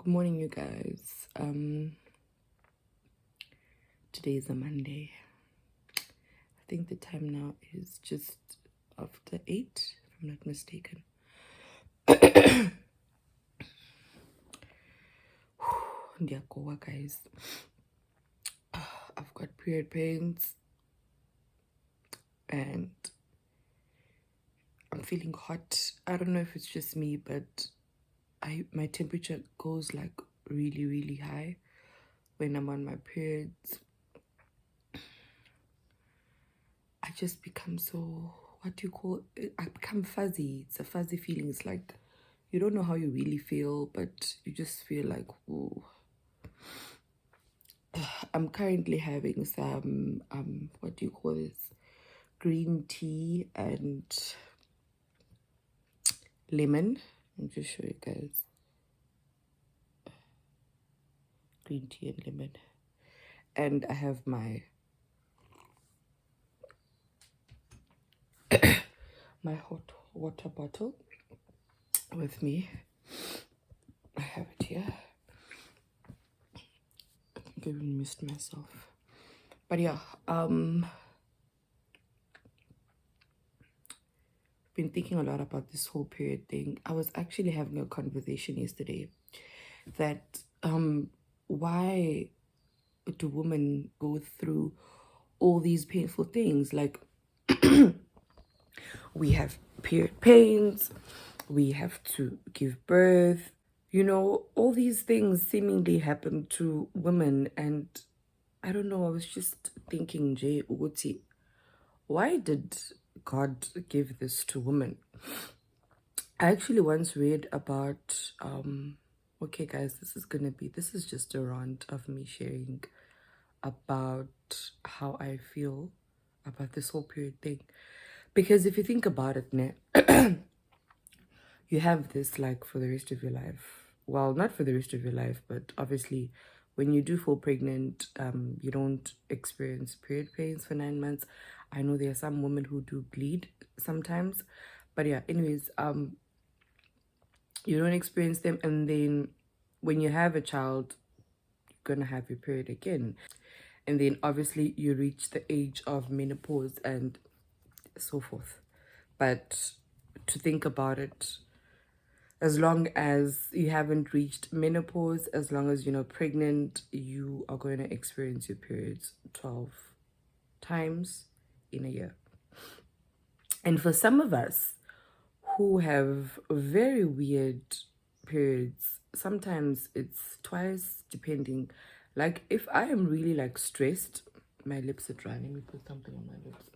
Good morning, you guys. Today is a Monday. I think the time now is just after 8, if I'm not mistaken. Ndiyagoa, guys. I've got period pains and I'm feeling hot. I don't know if it's just me, but my temperature goes like really, really high when I'm on my periods. I just become so, what do you call it? I become fuzzy. It's a fuzzy feeling. It's like you don't know how you really feel, but you just feel like, whoa. I'm currently having some, what do you call this? Green tea and lemon. Let me just show you guys. Green tea and lemon. And I have my my hot water bottle with me. I have it here. I think I even missed myself. But yeah, been thinking a lot about this whole period thing. I was actually having a conversation yesterday that why do women go through all these painful things? Like we have period pains, we have to give birth, you know, all these things seemingly happen to women. And I don't know, I was just thinking, Jay Uguti, why did God give this to women? I actually once read about okay guys, this is just a rant of me sharing about how I feel about this whole period thing. Because if you think about it, you have this like for the rest of your life. Well, not for the rest of your life, but obviously when you do fall pregnant, you don't experience period pains for 9 months. I know there are some women who do bleed sometimes, but yeah, anyways, you don't experience them, and then when you have a child, you're gonna have your period again, and then obviously you reach the age of menopause and so forth. But to think about it, as long as you haven't reached menopause, as long as you're not pregnant, you are going to experience your periods 12 times in a year. And for some of us who have very weird periods, sometimes it's twice, depending. Like if I am really like stressed, my lips are dry, let me put something on my lips.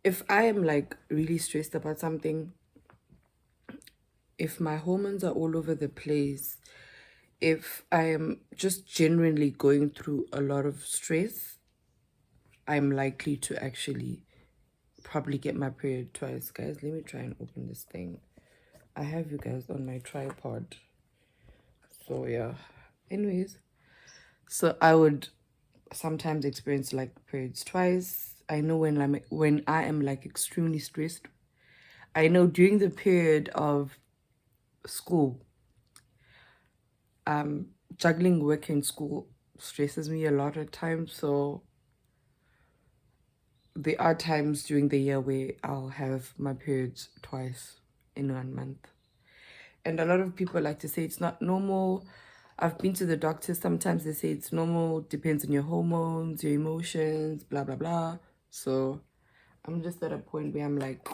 If I am like really stressed about something, if my hormones are all over the place, if I am just genuinely going through a lot of stress, I'm likely to actually probably get my period twice. Guys, let me try and open this thing. I have you guys on my tripod. So yeah. Anyways, so I would sometimes experience like periods twice. I know when I am like extremely stressed. I know during the period of school, juggling work and school stresses me a lot at times. So there are times during the year where I'll have my periods twice in 1 month. And a lot of people like to say it's not normal. I've been to the doctor. Sometimes they say it's normal, depends on your hormones, your emotions, blah, blah, blah. So I'm just at a point where I'm like,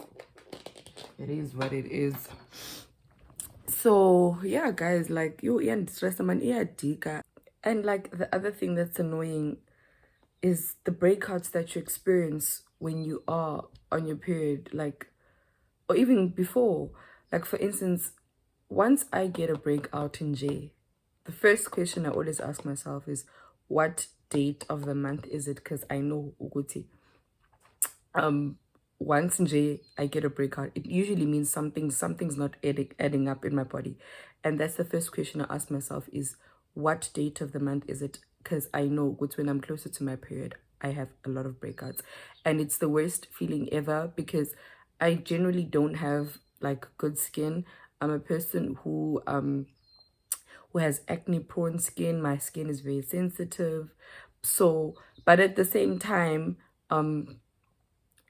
it is what it is. So yeah, guys, like you and stress man, and like the other thing that's annoying is the breakouts that you experience when you are on your period, like, or even before. Like for instance, once I get a breakout in J, the first question I always ask myself is, what date of the month is it? Because I know Uguti. Once in J I get a breakout, it usually means something's not adding up in my body. And that's the first question I ask myself is, what date of the month is it? Because I know when I'm closer to my period, I have a lot of breakouts. And it's the worst feeling ever because I generally don't have like good skin. I'm a person who who has acne prone skin. My skin is very sensitive. So, but at the same time,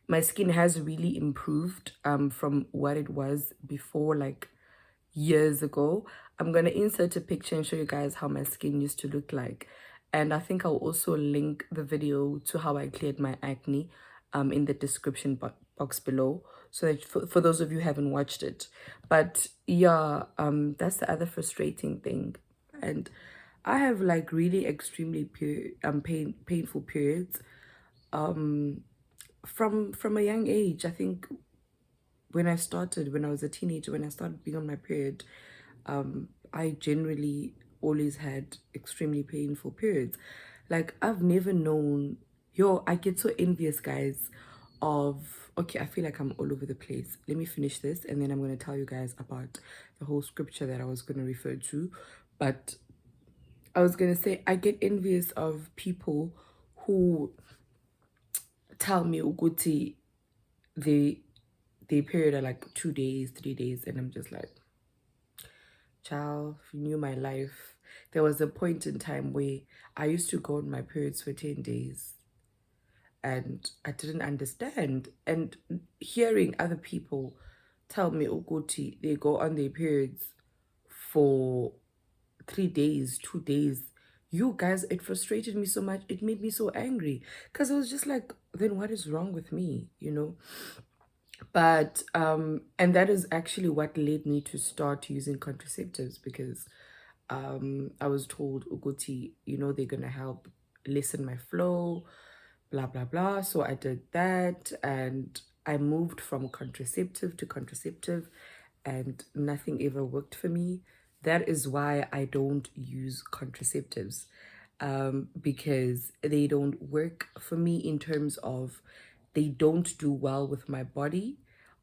my skin has really improved from what it was before, like years ago. I'm gonna insert a picture and show you guys how my skin used to look like, and I think I'll also link the video to how I cleared my acne in the description box below, so that for those of you who haven't watched it. But yeah, that's the other frustrating thing. And I have like really extremely painful periods from a young age. I think when I was a teenager, when I started being on my period, I generally always had extremely painful periods. Like, I've never known, I get so envious, guys, okay, I feel like I'm all over the place. Let me finish this and then I'm going to tell you guys about the whole scripture that I was going to refer to. But I was going to say, I get envious of people who tell me, Uguti, they period are like 2 days, 3 days, and I'm just like, child, if you knew my life. There was a point in time where I used to go on my periods for 10 days and I didn't understand. And hearing other people tell me, Ogoti, they go on their periods for 3 days, 2 days. You guys, it frustrated me so much. It made me so angry because I was just like, then what is wrong with me, you know? But and that is actually what led me to start using contraceptives, because I was told, Uguti, you know, they're gonna help lessen my flow, blah blah blah. So I did that and I moved from contraceptive to contraceptive and nothing ever worked for me. That is why I don't use contraceptives, because they don't work for me in terms of they don't do well with my body.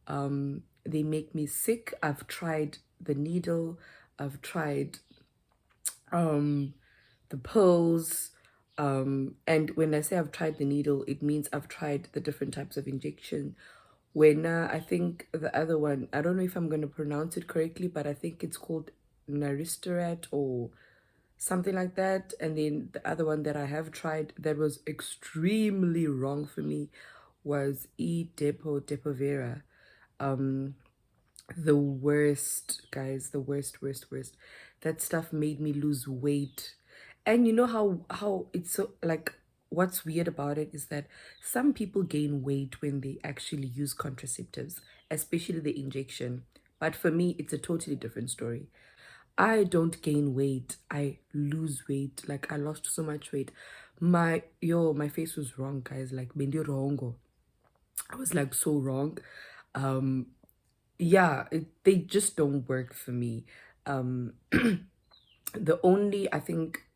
They make me sick. I've tried the needle, I've tried the pills, and when I say I've tried the needle, it means I've tried the different types of injection. When I think the other one, I don't know if I'm going to pronounce it correctly, but I think it's called Naristerat or something like that. And then the other one that I have tried that was extremely wrong for me was Depo-Depo-Vera. The worst, guys, the worst. That stuff made me lose weight. And you know how it's so, like, what's weird about it is that some people gain weight when they actually use contraceptives, especially the injection. But for me, it's a totally different story. I don't gain weight, I lose weight. Like, I lost so much weight. My face was wrong, guys. Like, bendi wrongo. I was like so wrong. Yeah, they just don't work for me. The only, I think,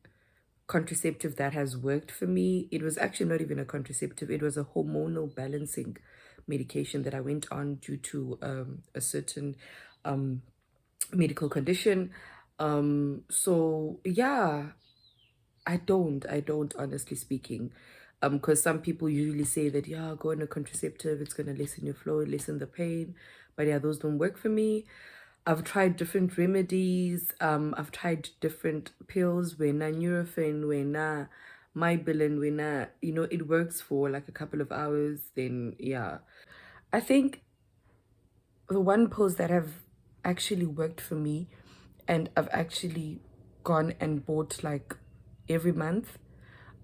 contraceptive that has worked for me, it was actually not even a contraceptive, it was a hormonal balancing medication that I went on due to a certain medical condition. So yeah, I don't honestly speaking, because some people usually say that, yeah, go on a contraceptive, it's gonna lessen your flow, lessen the pain. But yeah, those don't work for me. I've tried different remedies. I've tried different pills, when Nurofen, when Mybilin, when it works for like a couple of hours. Then yeah, I think the one pills that have actually worked for me, and I've actually gone and bought like every month,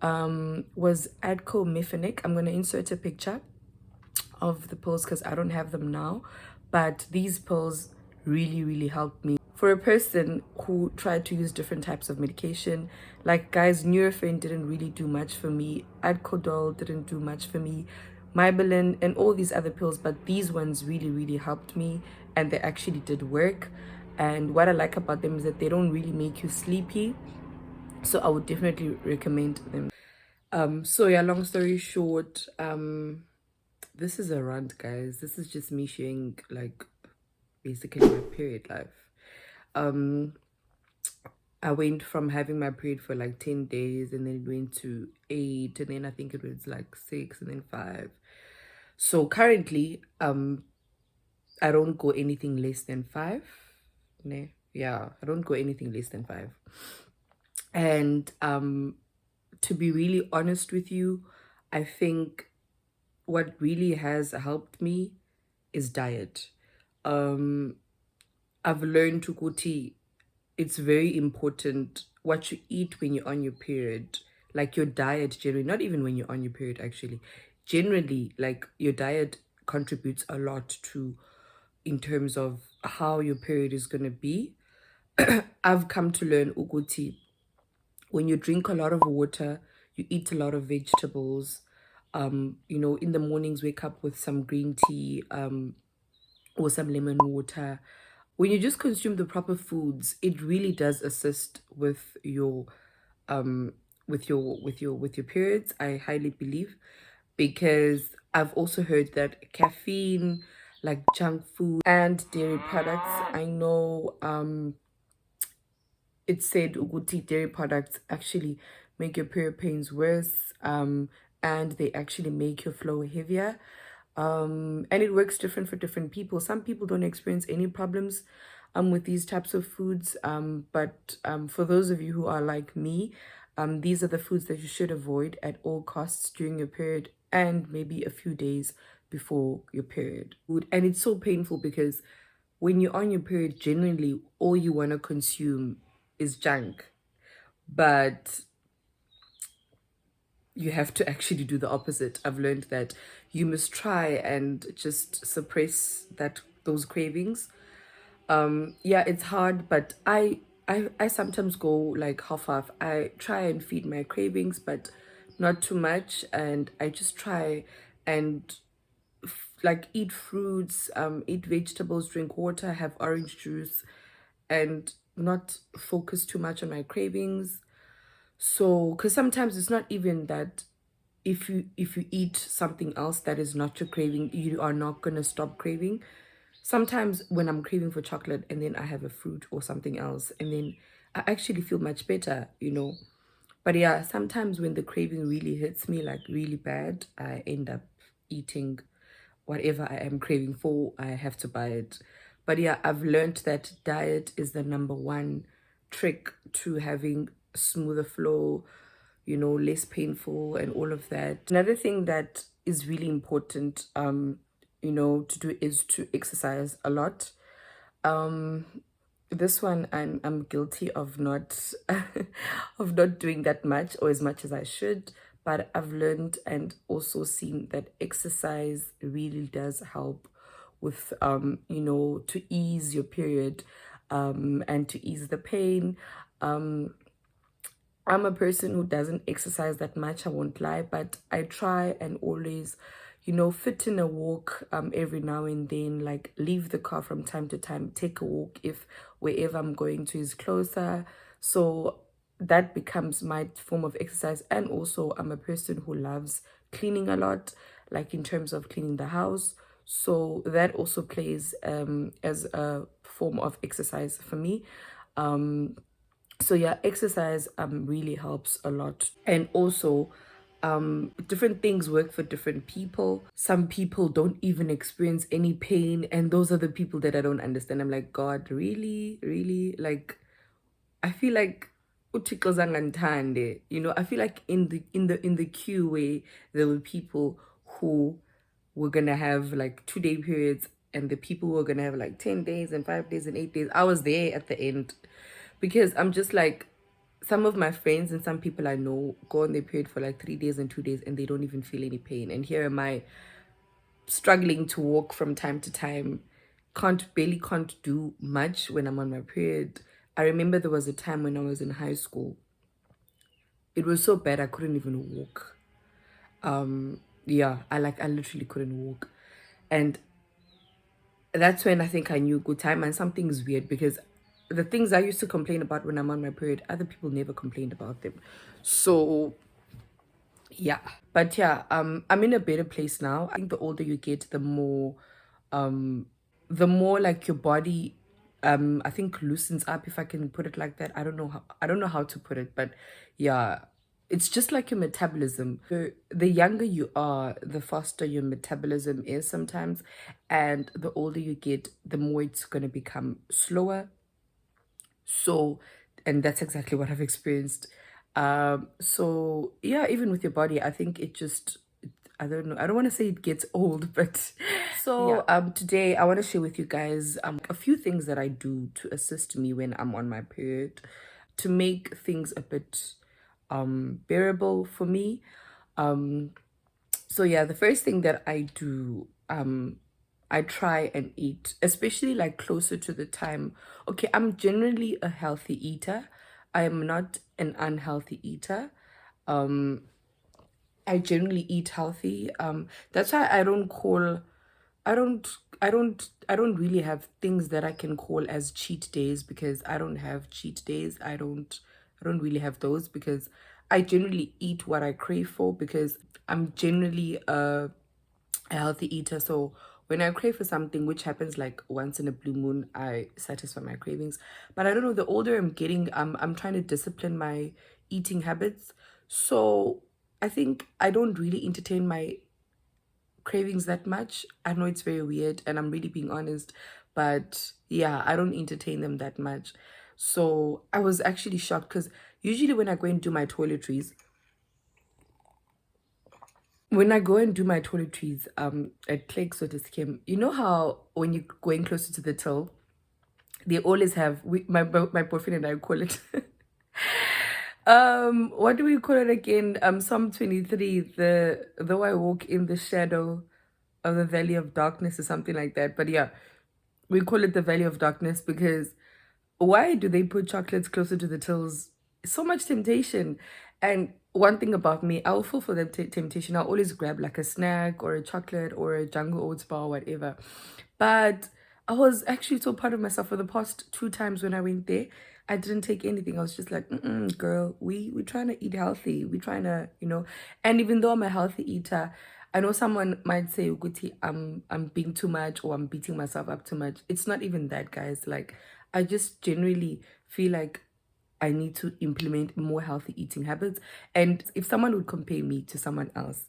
was Adco-Mefenic. I'm gonna insert a picture of the pills because I don't have them now, but these pills really helped me. For a person who tried to use different types of medication, like, guys, Nurofen didn't really do much for me, Adcodol didn't do much for me, Mybilin and all these other pills, but these ones really helped me, and they actually did work. And what I like about them is that they don't really make you sleepy, so I would definitely recommend them. So yeah, long story short, this is a rant, guys. This is just me sharing, like, basically my period life. I went from having my period for like 10 days, and then it went to 8, and then I think it was like 6, and then 5. So currently, I don't go anything less than 5. Ne? Yeah, I don't go anything less than 5. And to be really honest with you, I think what really has helped me is diet. um I've learned to go tea. It's very important what you eat when you're on your period, like your diet generally, not even when you're on your period actually, generally, like your diet contributes a lot to, in terms of how your period is going to be. I've come to learn uguti, when you drink a lot of water, you eat a lot of vegetables, in the mornings wake up with some green tea, or some lemon water. When you just consume the proper foods, it really does assist with your with your periods, I highly believe, because I've also heard that caffeine, like junk food and dairy products, I know it said ukuthi dairy products actually make your period pains worse, and they actually make your flow heavier. And it works different for different people. Some people don't experience any problems with these types of foods, but for those of you who are like me, these are the foods that you should avoid at all costs during your period and maybe a few days before your period. And it's so painful because when you're on your period, generally all you want to consume is junk, but you have to actually do the opposite. I've learned that you must try and just suppress those cravings. Yeah, it's hard, but I sometimes go like half. I try and feed my cravings, but not too much, and I just try and like eat fruits, eat vegetables, drink water, have orange juice, and not focus too much on my cravings. So, because sometimes it's not even that, if you eat something else that is not your craving, you are not gonna stop craving. Sometimes when I'm craving for chocolate and then I have a fruit or something else, and then I actually feel much better. But yeah, sometimes when the craving really hits me like really bad, I end up eating whatever I am craving for. I have to buy it. But yeah, I've learned that diet is the number one trick to having smoother flow, less painful and all of that. Another thing that is really important, to do is to exercise a lot. Um, this one I'm guilty of not of not doing that much or as much as I should, but I've learned and also seen that exercise really does help with to ease your period, and to ease the pain. I'm a person who doesn't exercise that much, I won't lie, but I try and always, fit in a walk every now and then, like leave the car from time to time, take a walk if wherever I'm going to is closer. So that becomes my form of exercise. And also, I'm a person who loves cleaning a lot, like in terms of cleaning the house. So that also plays as a form of exercise for me. So yeah, exercise really helps a lot. And also, different things work for different people. Some people don't even experience any pain, and those are the people that I don't understand. I'm like, God, really, like, I feel like uThixo zangandithande. I feel like in the queue where there were people who were gonna have like 2-day periods, and the people who were gonna have like 10 days and 5 days and 8 days. I was there at the end, because I'm just like, some of my friends and some people I know go on their period for like 3 days and 2 days and they don't even feel any pain. And here am I, struggling to walk from time to time, can't do much when I'm on my period. I remember there was a time when I was in high school. It was so bad I couldn't even walk. Yeah, I literally couldn't walk. And that's when I think I knew good time. And something's weird, because the things I used to complain about when I'm on my period, other people never complained about them. So yeah. But yeah, I'm in a better place now. I think the older you get, the more like your body, I think loosens up, if I can put it like that. I don't know how to put it, but yeah, it's just like your metabolism. The younger you are, the faster your metabolism is sometimes, and the older you get, the more it's going to become slower. So, and that's exactly what I've experienced. So yeah, even with your body, I think it just, I don't know, I don't want to say it gets old, but so yeah. Today I want to share with you guys a few things that I do to assist me when I'm on my period, to make things a bit bearable for me. So yeah, the first thing that I do, I try and eat, especially like closer to the time. Okay, I'm generally a healthy eater. I am not an unhealthy eater. I generally eat healthy. That's why I don't, I don't really have things that I can call as cheat days, because I don't have cheat days. I don't really have those, because I generally eat what I crave for, because I'm generally a healthy eater. So when I crave for something, which happens like once in a blue moon, I satisfy my cravings. But I don't know, the older I'm getting, I'm trying to discipline my eating habits. So I think I don't really entertain my cravings that much. I know it's very weird, and I'm really being honest, but yeah, I don't entertain them that much. So I was actually shocked, because usually when I go and do my toiletries at Clicks or Discam, you know how when you're going closer to the till, they always have, my boyfriend and I call it what do we call it again? Psalm 23, the though I walk in the shadow of the valley of darkness, or something like that. But yeah, we call it the valley of darkness, because why do they put chocolates closer to the tills? So much temptation. And one thing about me, I'll fall for the temptation. I'll always grab like a snack or a chocolate or a Jungle Oats bar, whatever. But I was actually so proud of myself. For the past 2 times when I went there, I didn't take anything. I was just like, girl, we trying to eat healthy. We trying to, and even though I'm a healthy eater, I know someone might say, Uguti, I'm being too much, or I'm beating myself up too much. It's not even that, guys. Like, I just generally feel like I need to implement more healthy eating habits. And if someone would compare me to someone else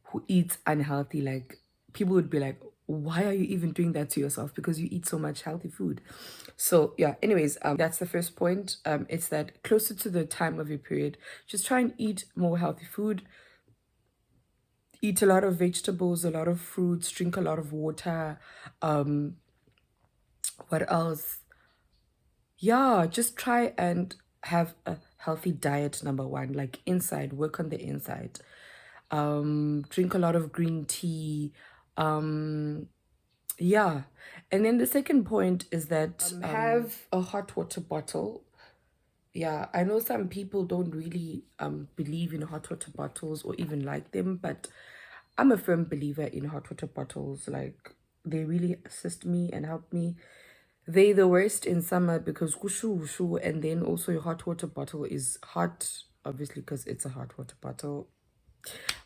who eats unhealthy, like, people would be like, why are you even doing that to yourself? Because you eat so much healthy food. So yeah, anyways, that's the first point. It's that closer to the time of your period, just try and eat more healthy food. Eat a lot of vegetables, a lot of fruits, drink a lot of water. What else? Yeah, just try and have a healthy diet, number one. Like, inside, work on the inside. Drink a lot of green tea. Yeah. And then the second point is that have a hot water bottle. Yeah, I know some people don't really believe in hot water bottles or even like them, but I'm a firm believer in hot water bottles. Like, they really assist me and help me. They the worst in summer, because wushu wushu, and then also your hot water bottle is hot, obviously, because it's a hot water bottle.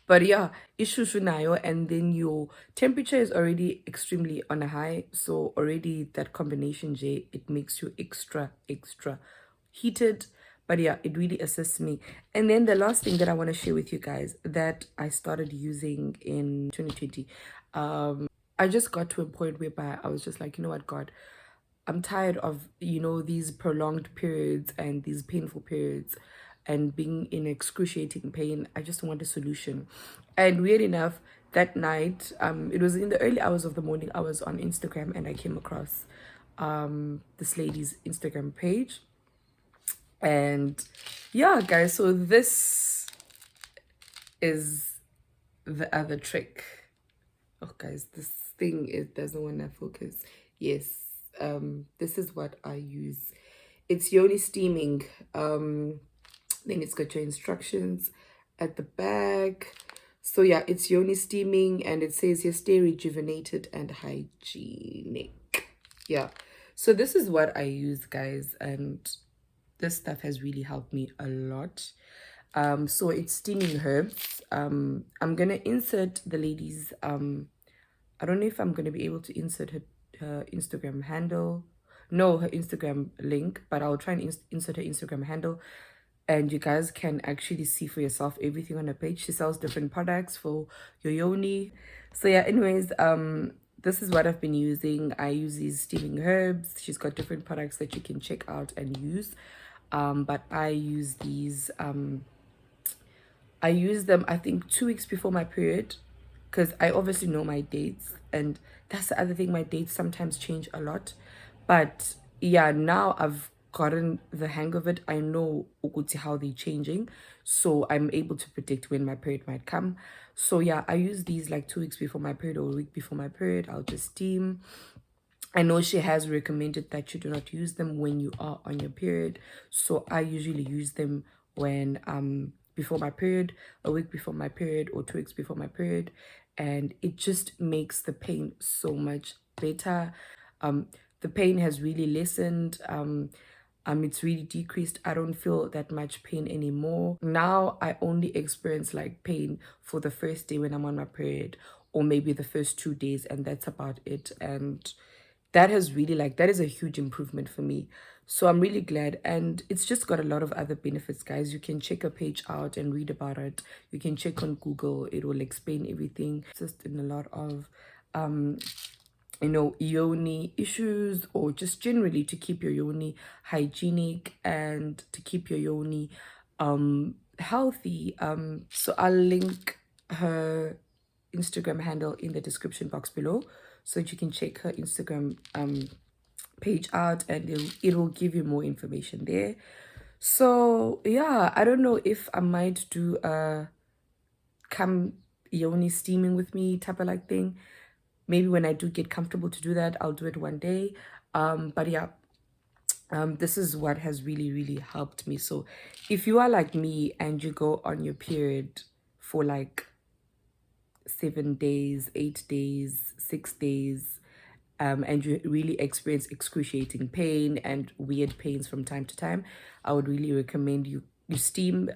But yeah, ishushu nayo, and then your temperature is already extremely on a high. So already that combination J, it makes you extra heated. But yeah, it really assists me. And then the last thing that I want to share with you guys that I started using in 2020, I just got to a point whereby I was just like, you know what, God, I'm tired of, these prolonged periods and these painful periods and being in excruciating pain. I just want a solution. And weird enough, that night, it was in the early hours of the morning, I was on Instagram, and I came across this lady's Instagram page. And yeah, guys, so this is the other trick. Oh, guys, this thing, it doesn't want to focus. Yes, this is what I use. It's Yoni steaming. Then it's got your instructions at the back. So yeah, it's Yoni steaming, and it says here, stay rejuvenated and hygienic. Yeah, so this is what I use, guys, and this stuff has really helped me a lot. So it's steaming herbs. I'm gonna insert the ladies, I don't know if I'm gonna be able to insert her Instagram handle, no, her Instagram link, but I'll try and insert her Instagram handle, and you guys can actually see for yourself everything on her page. She sells different products for your Yoni. So yeah, anyways, this is what I've been using. I use these steaming herbs. She's got different products that you can check out and use. But I use these. I use them, I think, 2 weeks before my period, because I obviously know my dates. And that's the other thing, my dates sometimes change a lot. But yeah, now I've gotten the hang of it. I know ukuthi how they're changing, so I'm able to predict when my period might come. So yeah, I use these like 2 weeks before my period or a week before my period. I'll just steam. I know she has recommended that you do not use them when you are on your period, so I usually use them when before my period, a week before my period, or 2 weeks before my period, and it just makes the pain so much better. The pain has really lessened. It's really decreased. I don't feel that much pain anymore. Now I only experience like pain for the first day when I'm on my period, or maybe the first 2 days, and that's about it. And that has really like, that is a huge improvement for me. So I'm really glad. And it's just got a lot of other benefits, guys. You can check a page out and read about it. You can check on Google. It will explain everything. Just in a lot of Yoni issues, or just generally to keep your Yoni hygienic and to keep your Yoni healthy. So I'll link her Instagram handle in the description box below, so that you can check her Instagram page out, and it will give you more information there. So yeah, I don't know if I might do a come Yoni steaming with me type of like thing. Maybe when I do get comfortable to do that, I'll do it one day. But yeah, this is what has really helped me. So if you are like me and you go on your period for like 7 days, 8 days, 6 days, and you really experience excruciating pain and weird pains from time to time, I would really recommend you steam.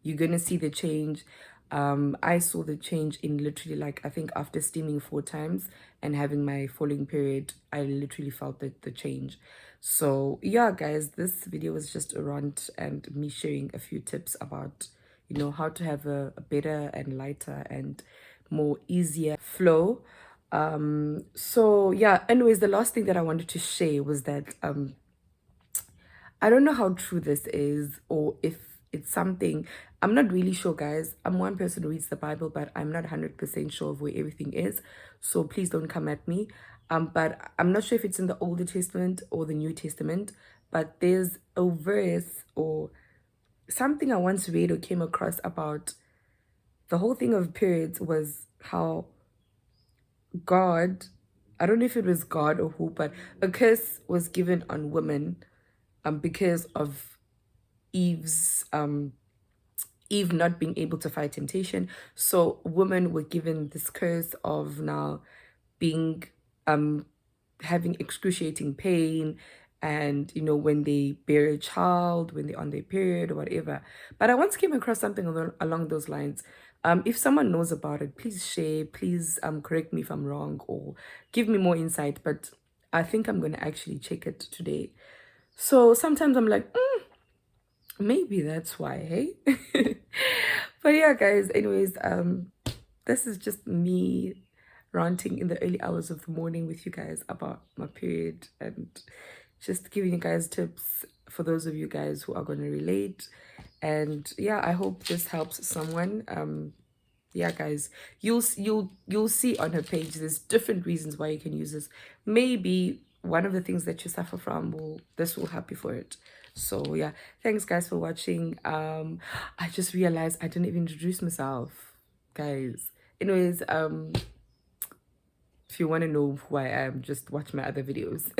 You're gonna see the change. I saw the change in literally like, I think after steaming 4 times and having my falling period, I literally felt the change. So yeah, guys, this video was just a rant and me sharing a few tips about how to have a better and lighter and more easier flow. So yeah, anyways, the last thing that I wanted to share was that I don't know how true this is, or if it's something, I'm not really sure, guys. I'm one person who reads the Bible, but I'm not 100% sure of where everything is, so please don't come at me. But I'm not sure if it's in the Older Testament or the New Testament, but there's a verse or something I once read or came across about the whole thing of periods, was how God, I don't know if it was God or who, but a curse was given on women because of Eve's Eve not being able to fight temptation. So women were given this curse of now being having excruciating pain, and when they bear a child, when they're on their period or whatever. But I once came across something along those lines. If someone knows about it, please share, please correct me if I'm wrong, or give me more insight. But I think I'm going to actually check it today. So sometimes I'm like, maybe that's why, hey? But yeah, guys, anyways, this is just me ranting in the early hours of the morning with you guys about my period, and just giving you guys tips for those of you guys who are going to relate. And yeah, I hope this helps someone. Yeah, guys, you'll see on her page there's different reasons why you can use this. Maybe one of the things that you suffer from this will help you for it. So yeah, thanks guys for watching. I just realized I didn't even introduce myself, guys. Anyways, if you want to know who I am, just watch my other videos.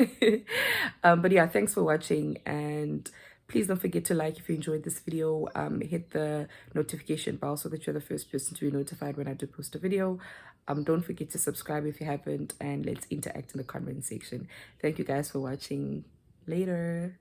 But yeah, thanks for watching, and please don't forget to like if you enjoyed this video. Hit the notification bell so that you're the first person to be notified when I do post a video. Don't forget to subscribe if you haven't, and let's interact in the comment section. Thank you guys for watching. Later.